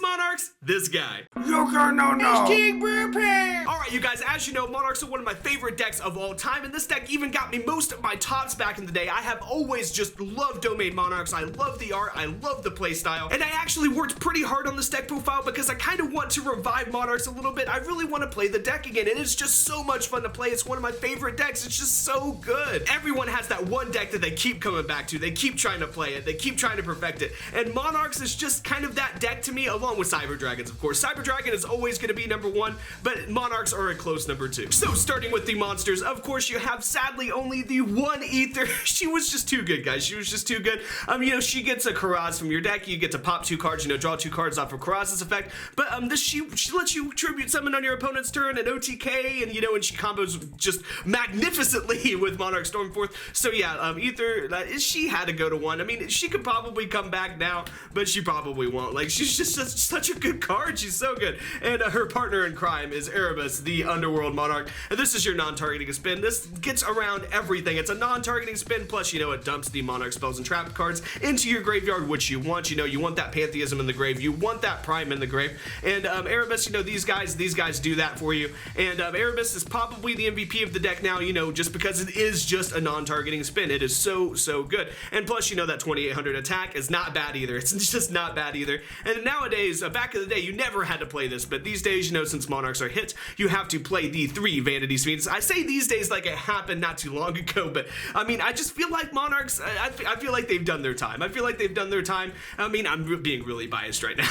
Monarchs, this guy. YugiNoNo. Alright, you guys, as you know, Monarchs are one of my favorite decks of all time, and this deck even got me most of my tops back in the day. I have always just loved Domain Monarchs. I love the art, I love the playstyle, and I actually worked pretty hard on this deck profile because I kind of want to revive Monarchs a little bit. I really want to play the deck again, and it's just so much fun to play. It's one of my favorite decks. It's just so good. Everyone has that one deck that they keep coming back to. They keep trying to play it. They keep trying to perfect it, and Monarchs is just kind of that deck to me, along with Cyber Dragons, of course. Cyber Dragon is always going to be number one, but Monarchs are a close number two. So starting with the monsters, of course, you have sadly only the one Ether. She was just too good, guys. She was just too good. You know, she gets a Karaz from your deck. You get to pop 2 cards, you know, draw 2 cards off of Karaz's effect, but she lets you tribute summon on your opponent's turn and OTK, and you know, and she combos just magnificently with Monarch Stormforth. So yeah, Ether, she had to go to 1. I mean, she could probably come back now, but she probably won't. Like, she's just such a good card. She's so good. And her partner in crime is Erebus, the Underworld Monarch. And this is your non-targeting spin. This gets around everything. It's a non-targeting spin, plus, you know, it dumps the Monarch spells and trap cards into your graveyard, which you want. You know, you want that Pantheism in the grave. You want that Prime in the grave. And Erebus, you know, these guys do that for you. And Erebus is probably the MVP of the deck now, you know, just because it is just a non-targeting spin. It is so good. And plus, you know, that 2800 attack is not bad either. It's just not bad either. And nowadays, back in the day, you never had to play this, but these days, you know, since Monarchs are hit, you have to play the 3 Vanity Sphenes. I say these days like it happened not too long ago, but I mean, I just feel like Monarchs, I feel like they've done their time. I feel like they've done their time. I mean, I'm being really biased right now.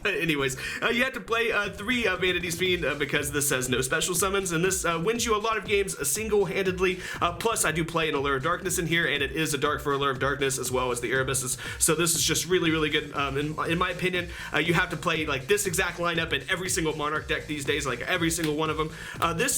But anyways, you have to play 3 Vanity Sphen because this says no special summons, and this wins you a lot of games single-handedly. Plus, I do play an Allure of Darkness in here, and it is a dark for Allure of Darkness as well as the Erebus's. So this is just really good. In my opinion, you have to play like this exact lineup in every single Monarch deck these days, like every single one of them.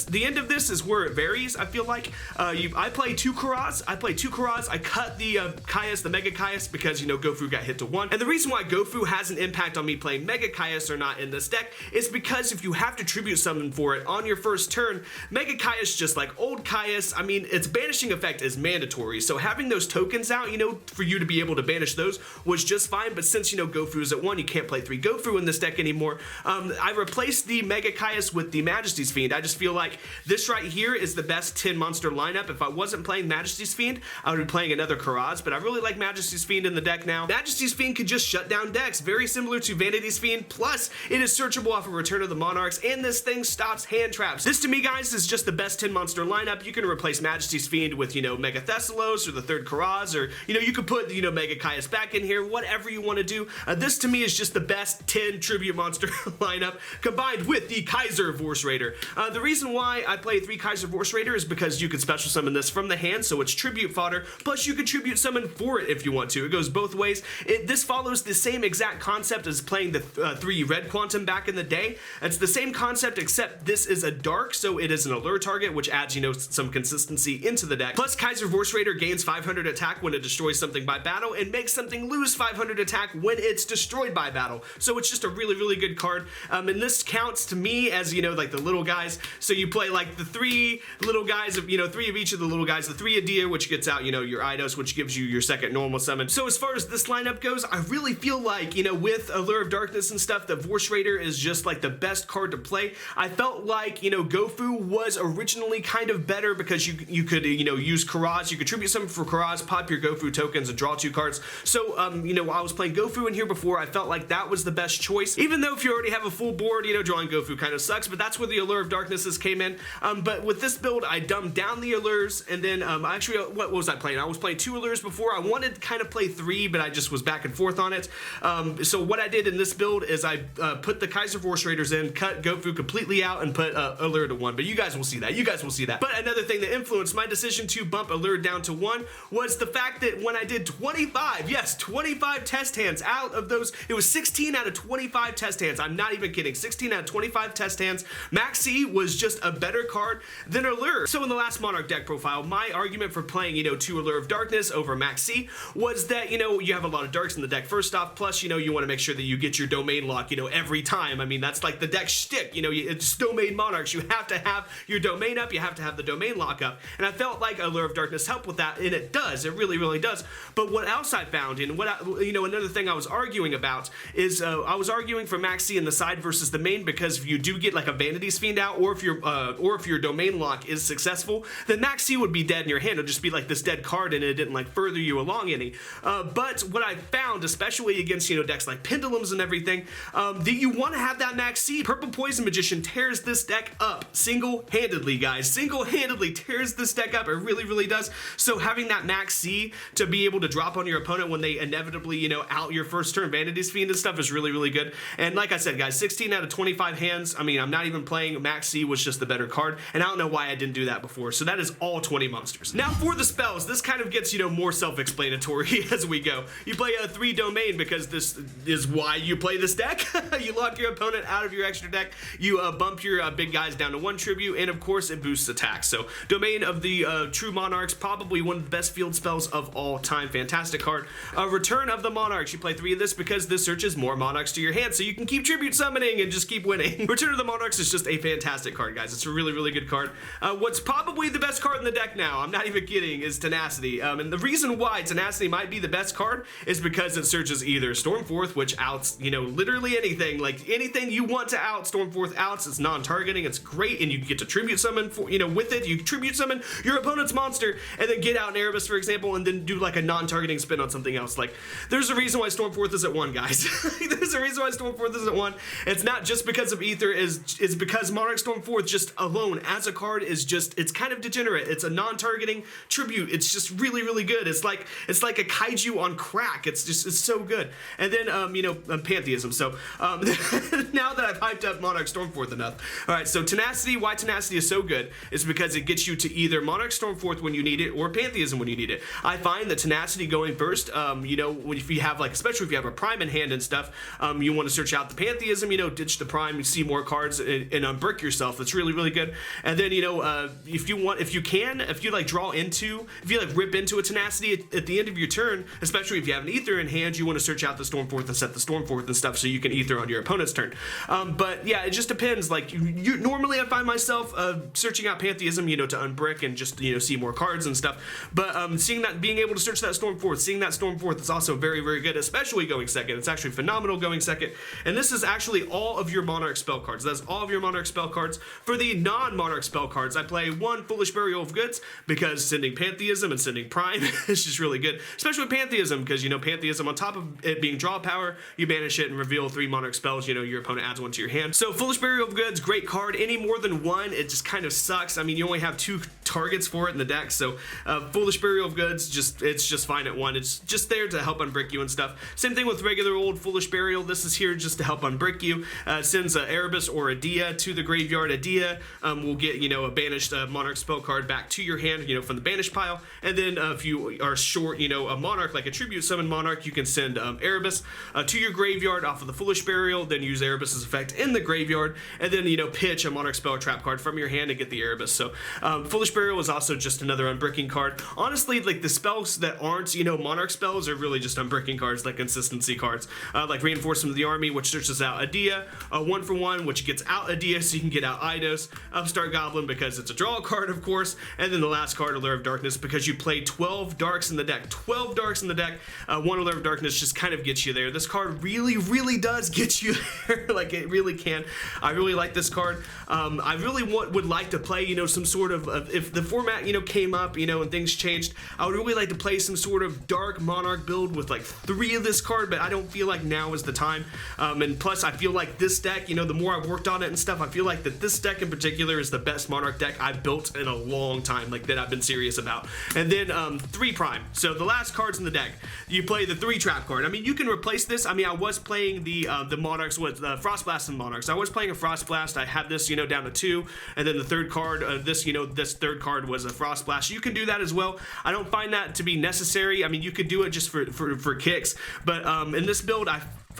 The end of this is where it varies. I feel like I play 2 Karaz. I cut the Kaius, the Mega Kaius, because, you know, Gofu got hit to 1. And the reason why Gofu has an impact on me playing Mega Kaius or not in this deck is because if you have to tribute summon for it on your first turn, Mega Kaius, just like old Kaius, I mean, its banishing effect is mandatory. So having those tokens out, you know, for you to be able to banish those was just fine. But since, you know, Gofu is at 1, you can't play 3 Gofu in this deck anymore. I replaced the Mega Kaius with the Majesty's Fiend. I just feel like this right here is the best 10 monster lineup. If I wasn't playing Majesty's Fiend, I would be playing another Karaz, but I really like Majesty's Fiend in the deck now. Majesty's Fiend can just shut down decks, very similar to Vanity's Fiend, plus it is searchable off of Return of the Monarchs, and this thing stops hand traps. This to me, guys, is just the best 10 monster lineup. You can replace Majesty's Fiend with, you know, Mega Thessalos or the 3rd Karaz, or, you know, you could put, you know, Mega Kaius back in here, whatever you want to do. This to me is just the best 10 tribute monster lineup combined with the Kaiser Vorse Raider. The reason why I play 3 Kaiser Vorse Raider is because you can special summon this from the hand, so it's tribute fodder, plus you can tribute summon for it if you want to. It goes both ways. This follows the same exact concept as playing the 3 Red Quantum back in the day. It's the same concept, except this is a dark, so it is an allure target, which adds, you know, some consistency into the deck. Plus, Kaiser Vorse Raider gains 500 attack when it destroys something by battle, and makes something lose 500 attack when it's destroyed by battle. So it's just a really good card. And this counts to me as, you know, like the little guys. So you play like the 3 little guys of, you know, 3 of each of the little guys, the 3 Adia, which gets out, you know, your Eidos, which gives you your 2nd normal summon. So as far as this lineup goes, I really feel like, you know, with Allure of Darkness and stuff, the Vorse Raider is just like the best card to play. I felt like, you know, Gofu was originally kind of better because you could, you know, use Karaz, you could tribute something for Karaz, pop your Gofu tokens and draw 2 cards. So, you know, I was playing Gofu in here before, I felt like that was the best choice. Even though if you already have a full board, you know, drawing Gofu kind of sucks, but that's where the Allure of Darknesses came in. But with this build, I dumbed down the allures, and then actually, what was I playing? I was playing 2 allures before. I wanted to kind of play 3, but I just was back and forth on it. So what I did in this build is I put the Kaiser Vorse Raiders in, cut Gofu completely out, and put Allure to 1. But you guys will see that. You guys will see that. But another thing that influenced my decision to bump Allure down to 1 was the fact that when I did 25, yes, 25 test hands out of those, it was 16 out of 25 test hands. I'm not even kidding. 16 out of 25 test hands. Maxi was just a better card than Allure. So in the last Monarch deck profile, my argument for playing, you know, 2 Allure of Darkness over Maxi was that, you know, you have a lot of darks in the deck first off, plus, you know, you want to make sure that you get your domain lock, you know, every time. I mean, that's like the deck shtick, you know, it's Domain Monarchs. You have to have your domain up, you have to have the domain lock up. And I felt like Allure of Darkness helped with that, and it does. It really does. But what else I found, and what you know, another thing I was arguing about is I was arguing for Max C in the side versus the main, because if you do get like a Vanity's Fiend out, or if your domain lock is successful, then Max C would be dead in your hand. It'll just be like this dead card, and it didn't like further you along any. But what I found, especially against decks like Pendulums and everything, that you want to have that Max C. Purple Poison Magician tears this deck up single-handedly, guys. Single-handedly tears this deck up. It really, really does. So having that Max C to be able to drop on your opponent when they inevitably, out your first turn Vanity's Fiend and stuff is really, really good. And like I said, guys, 16 out of 25 hands. I mean, I'm not even playing. Max C was just the better card, and I don't know why I didn't do that before. So that is all 20 monsters. Now for the spells, this kind of gets, more self-explanatory as we go. You play a 3 domain because this is why you play this deck. You lock your opponent out of your extra deck. You bump your big guys down to 1 tribute, and of course it boosts attacks. So domain of the true Monarchs, probably one of the best field spells of all time. Fantastic card. Return of the Monarchs. You play 3 of this because this searches more Monarchs to your hand, so you can keep tribute summoning and just keep winning. Return of the Monarchs is just a fantastic card, guys. It's a really, really good card. What's probably the best card in the deck now, I'm not even kidding, is Tenacity. And the reason why Tenacity might be the best card is because it searches either Stormforth, which outs, literally anything. Like anything you want to out, Stormforth outs. It's non-targeting. It's great, and you get to tribute summon for, with it. You tribute summon your opponent's monster, and then get out an Erebus, for example, and then do like a non-targeting spin on something else. Like, there's a reason why Stormforth is at 1, guys. There's a reason why Stormforth is at 1. It's not just because of Ether. It's because Monarch Stormforth just alone as a card is just, it's kind of degenerate. It's a non-targeting tribute. It's just really, really good. It's like a kaiju on crack. It's so good. And then Pantheism. So now that I've hyped up Monarch Stormforth enough, all right. So Tenacity, why Tenacity is so good is because it gets you to either Monarch Stormforth when you need it, or Pantheism when you need it. I find that Tenacity going first, if you have especially if you have a Prime in hand and stuff, you want to search out the Pantheism, ditch the Prime, you see more cards and unbrick yourself. That's really, really good. And then if you rip into a Tenacity at the end of your turn, especially if you have an Ether in hand, you want to search out the Stormforth and set the Stormforth and stuff so you can Ether on your opponent's turn. But yeah, it just depends. Like normally I find myself searching out Pantheism, to unbrick and just see more cards and stuff. But being able to search that Stormforth, seeing that Stormforth is also very, very good, especially going second. It's actually phenomenal going second. And this is actually all of your Monarch spell cards. That's all of your Monarch spell cards. For the non-Monarch spell cards, I play 1 Foolish Burial of Goods because sending Pantheism and sending Prime is just really good, especially with Pantheism, because Pantheism, on top of it being draw power, you banish it and reveal 3 Monarch spells. Your opponent adds 1 to your hand. So Foolish Burial of Goods, great card. Any more than 1, it just kind of sucks. I mean, you only have 2 targets for it in the deck, so Foolish Burial of Goods, it's just fine at 1. It's just there to help unbrick you and stuff. Same thing with regular old Foolish Burial. This is here just to help unbrick you. Sends a Erebus or a Dia to the graveyard. A Dia will get a banished Monarch spell card back to your hand, from the banished pile. And then if you are short, a Monarch, like a tribute summon Monarch, you can send Erebus to your graveyard off of the Foolish Burial, then use Erebus's effect in the graveyard, and then pitch a Monarch spell or trap card from your hand and get the Erebus. So Foolish Burial is also just another unbricking card. Honestly, like the spells that aren't Monarch spells are really just unbricking cards, like consistency cards, like Reinforcement of the Army, which searches out a Dia, 1-for-1, which gets out a Dia so you can get out Eidos, Upstart Goblin because it's a draw card, of course, and then the last card, Allure of Darkness, because you play 12 darks in the deck. 12 darks in the deck. 1 Allure of Darkness just kind of gets you there. This card really, really does get you there. Like, it really can. I really like this card. I really would like to play, some sort of, if the format, came up, and things changed, I would really like to play some sort of dark Monarch build with like 3 of this card, but I don't feel like now is the time. And plus, I feel like this deck, the more I've worked on it and stuff, I feel like that this deck in particular is the best Monarch deck I've built in a long time, like that I've been serious about. And then 3 Prime. So the last cards in the deck, you play the 3 trap card. I mean, you can replace this. I mean, I was playing the Monarchs with Frost Blast and Monarchs. I was playing a Frost Blast. I had this, down to 2, and then the third card, this third card was a Frost Blast. You can do that as well. I don't find that to be necessary. I mean, you could do it just for kicks, but in this build,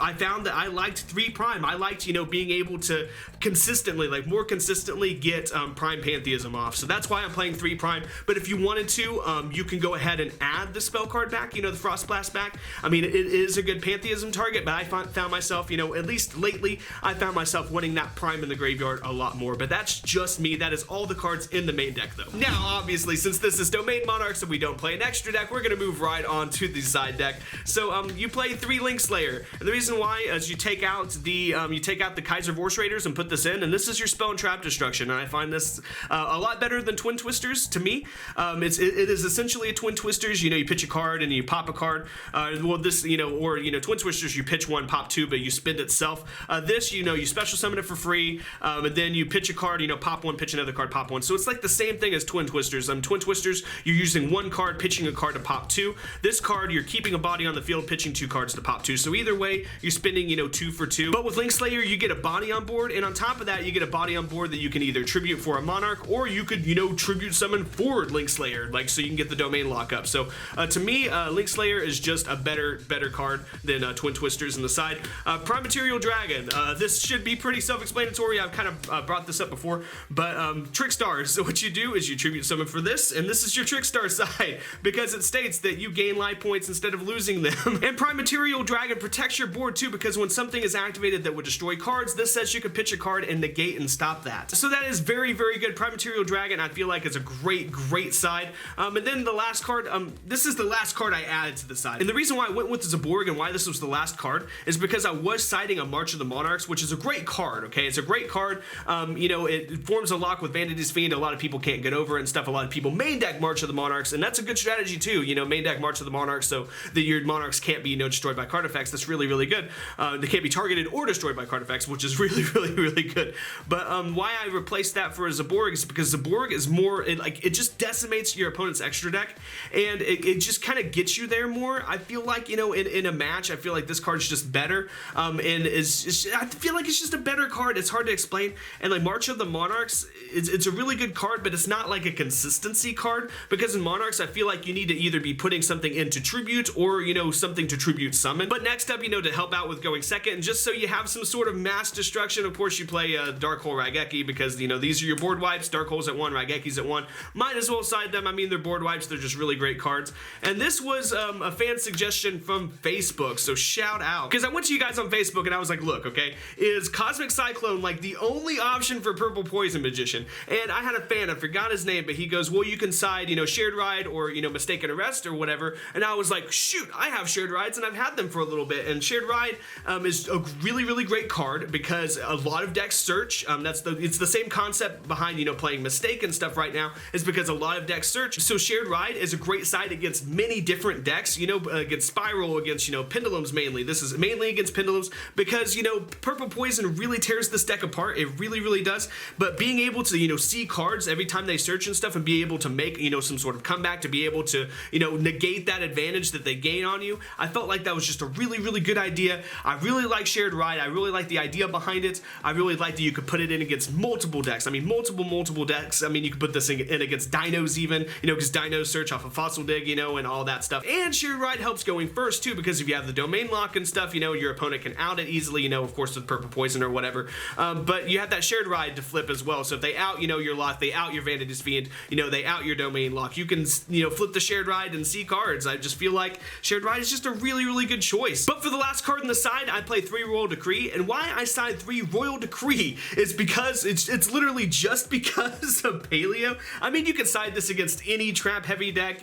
I found that I liked 3 Prime. I liked, being able to consistently, like more consistently get Prime Pantheism off. So that's why I'm playing 3 Prime. But if you wanted to, you can go ahead and add the spell card back, the Frost Blast back. I mean, it is a good Pantheism target, but I found myself, at least lately, I found myself winning that Prime in the graveyard a lot more. But that's just me. That is all the cards in the main deck, though. Now, obviously, since this is Domain Monarchs and we don't play an extra deck, we're going to move right on to the side deck. So you play 3 Link Slayer. And the reason reason why is you take out the Kaiser Vorse Raiders and put this in, and this is your spell and trap destruction. And I find this a lot better than Twin Twisters to me. It is essentially a Twin Twisters. You pitch a card and you pop a card. Well, this, or Twin Twisters, you pitch one, pop two, but you spend itself. This, you special summon it for free, and then you pitch a card, pop one, pitch another card, pop one. So it's like the same thing as Twin Twisters. Twin Twisters, you're using one card, pitching a card to pop two. This card, you're keeping a body on the field, pitching two cards to pop two. So either way, you're spending, 2 for 2. But with Link Slayer, you get a body on board, and on top of that, you get a body on board that you can either tribute for a Monarch, or you could, tribute summon for Link Slayer, so you can get the domain lock up. So to me, Link Slayer is just a better card than Twin Twisters in the side. Prime Material Dragon. This should be pretty self-explanatory. I've kind of brought this up before, but Trick Stars. So what you do is you tribute summon for this, and this is your Trick Star side, because it states that you gain life points instead of losing them. And Prime Material Dragon protects your board too, because when something is activated that would destroy cards, this says you can pitch a card and negate and stop that. So that is very, very good. Prime Material Dragon, I feel like, is a great side. And then the last card, this is the last card I added to the side. And the reason why I went with the Zaborg and why this was the last card is because I was siding a March of the Monarchs, which is a great card, okay? It's a great card. It forms a lock with Vanity's Fiend. A lot of people can't get over it and stuff. A lot of people main deck March of the Monarchs, and that's a good strategy too. Main deck March of the Monarchs so that your Monarchs can't be destroyed by card effects. That's really, really good. They can't be targeted or destroyed by card effects, which is really, really, really good. But why I replaced that for a Zaborg is because Zaborg is more, it just decimates your opponent's extra deck, and it just kind of gets you there more. I feel like, in a match, I feel like this card's just better, and I feel like it's just a better card. It's hard to explain. And like March of the Monarchs, it's a really good card, but it's not like a consistency card, because in Monarchs, I feel like you need to either be putting something into tribute or, something to tribute summon. But next up, to help out with going second, and just so you have some sort of mass destruction, of course, you play Dark Hole Raigeki, because, these are your board wipes. Dark Hole's at 1, Raigeki's at 1. Might as well side them. I mean, they're board wipes. They're just really great cards. And this was a fan suggestion from Facebook, so shout out. Because I went to you guys on Facebook and I was like, look, okay, is Cosmic Cyclone like the only option for Purple Poison Magician? And I had a fan, I forgot his name, but he goes, well, you can side, Shared Ride or, Mistaken Arrest or whatever. And I was like, shoot, I have Shared Rides and I've had them for a little bit. And Shared Ride is a really, really great card because a lot of decks search. It's the same concept behind, playing Mistake and stuff right now, is because a lot of decks search. So Shared Ride is a great side against many different decks, against Spiral, against, Pendulums mainly. This is mainly against Pendulums because, Purple Poison really tears this deck apart. It really, really does. But being able to, see cards every time they search and stuff and be able to make, some sort of comeback, to be able to, negate that advantage that they gain on you, I felt like that was just a really, really good idea. I really like Shared Ride. I really like the idea behind it. I really like that you could put it in against multiple decks. I mean, multiple decks. I mean, you could put this in against Dinos even, because Dinos search off of Fossil Dig, and all that stuff. And Shared Ride helps going first too, because if you have the domain lock and stuff, your opponent can out it easily, of course with Purple Poison or whatever. But you have that Shared Ride to flip as well. So if they out, your lock, they out your Vanity's Fiend, they out your domain lock, you can, flip the Shared Ride and see cards. I just feel like Shared Ride is just a really, really good choice. But for the last card on the side, I play 3 Royal Decree, and why I side 3 Royal Decree is because it's literally just because of Paleo. I mean, you could side this against any trap heavy deck,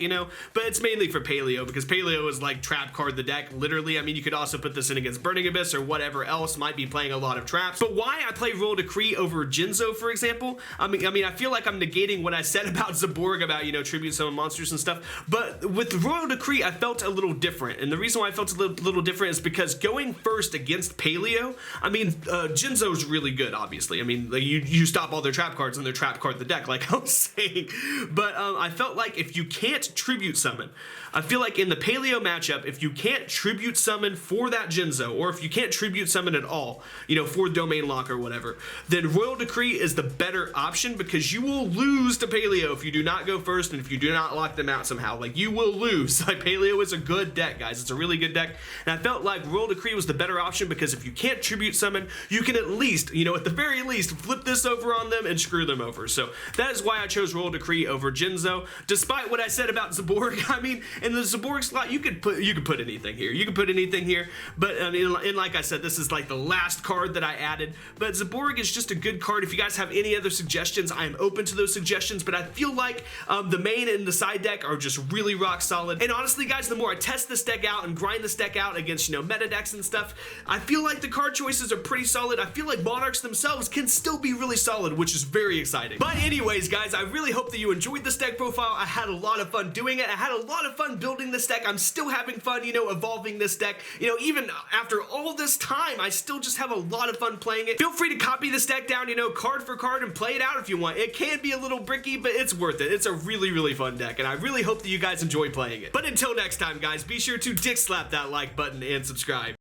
but it's mainly for Paleo, because Paleo is like trap card the deck, literally. I mean, you could also put this in against Burning Abyss or whatever else might be playing a lot of traps. But why I play Royal Decree over Jinzo, for example, I mean, I feel like I'm negating what I said about Zaborg, about, tribute summon monsters and stuff, but with Royal Decree, I felt a little different. And the reason why I felt a little different is because going first against Paleo, I mean, Jinzo's really good, obviously. I mean, like, you stop all their trap cards and their trap card the deck, like I was saying. But I felt like if you can't tribute summon, I feel like in the Paleo matchup, if you can't tribute summon for that Jinzo, or if you can't tribute summon at all, for domain lock or whatever, then Royal Decree is the better option, because you will lose to Paleo if you do not go first and if you do not lock them out somehow. Like, you will lose. Like, Paleo is a good deck, guys. It's a really good deck. And I felt like Royal Decree was the better option, because if you can't tribute summon, you can at least, at the very least, flip this over on them and screw them over. So that is why I chose Royal Decree over Jinzo. Despite what I said about Zaborg, I mean, in the Zaborg slot, you could put anything here. You could put anything here. But I mean, and like I said, this is like the last card that I added. But Zaborg is just a good card. If you guys have any other suggestions, I am open to those suggestions. But I feel like the main and the side deck are just really rock solid. And honestly, guys, the more I test this deck out and grind this deck out against, meta of decks and stuff. I feel like the card choices are pretty solid. I feel like Monarchs themselves can still be really solid, which is very exciting. But anyways, guys, I really hope that you enjoyed this deck profile. I had a lot of fun doing it. I had a lot of fun building this deck. I'm still having fun, you know, evolving this deck. You know, even after all this time, I still just have a lot of fun playing it. Feel free to copy this deck down, you know, card for card and play it out if you want. It can be a little bricky, but it's worth it. It's a really, really fun deck, and I really hope that you guys enjoy playing it. But until next time, guys, be sure to dick slap that like button and subscribe.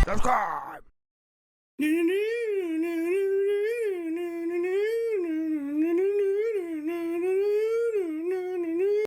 Subscribe!